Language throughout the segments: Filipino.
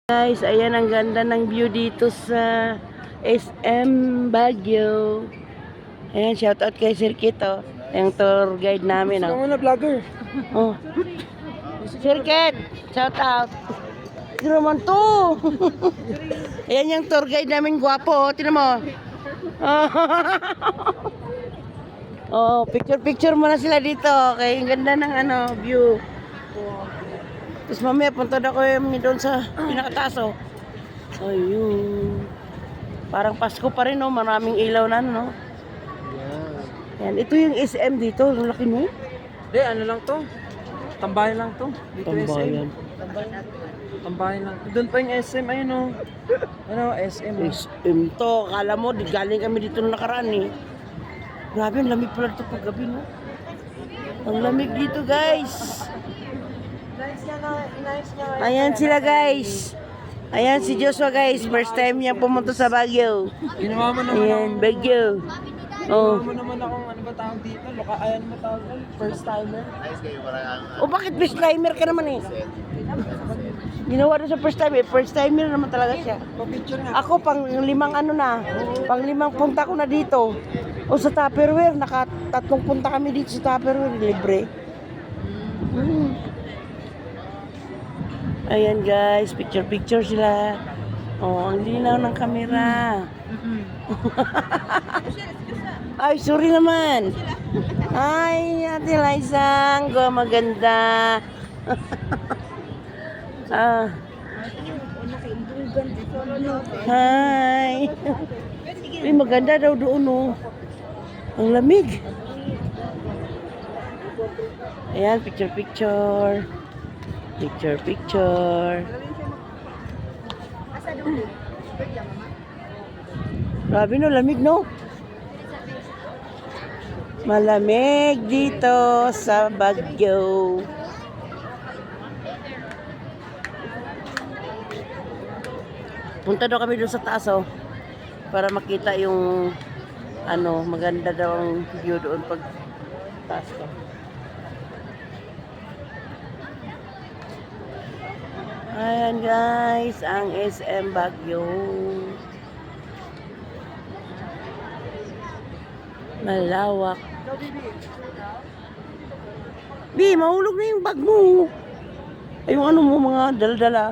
Guys, ayan ang ganda ng view dito sa SM Baguio. Ayan, shoutout kay Sir Kito, yung tour guide namin. Gusto Oh. mo na vlogger. Oh. Sir Kit, shoutout. Sino naman to? Ayan yung tour guide namin, gwapo. Oh. Tinan mo. Oh, picture muna sila dito. Okay, ang ganda ng view. Tapos mamaya punta na ko yung doon sa pinakataas, oh. Ayun. Parang Pasko pa rin, oh. Maraming ilaw na, no? Yan. Ito yung SM dito. Ang laki mo. Hindi, ano lang to. Tambayan lang to. Dito Tambayan. Tambayan lang. Doon pa yung SM, ayun o. Ano, SM. SM to. Akala mo, galing kami dito nung nakaraan, eh. Grabe, ang lamig pala ito paggabi, no? Ang lamig dito, guys. Ayan sila, guys. Ayan si Joshua, guys. First time niya pumunta sa Baguio. Ginawa mo naman Ayan, Baguio. Oh. Ginawa mo naman akong ano ba tawag dito? Ayan mo tawag doon? First timer? O bakit first timer ka naman, eh? Ginawa doon sa first time, eh. First timer naman talaga siya. Pa-picture nga. Ako, pang limang punta ko na dito. O sa Tupperware, nakatatlong punta kami dito sa Tupperware, libre. Ayan guys, picture sila. Oh, ang linaw ng kamera. Ay, sorry naman. Ay, Ate Liza, maganda. Ah. Hi. Ay, maganda daw doon, oh. Ang lamig. Ayan, picture. Grabe, no, lamig, no? Malamig dito sa Baguio. Punta daw kami doon sa taas, oh. Para makita yung maganda daw ang view doon pag taas ka. Ayan guys, ang SM Baguio. Malawak. Bi, mahulog na yung bag mo. Ay, yung mo, mga dala-dala.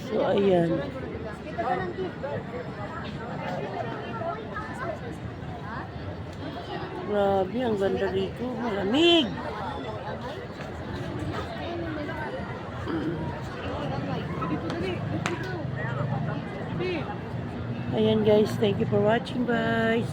So, ayan. Grabe, ang ganda dito. Malamig. Ayan guys, thank you for watching guys.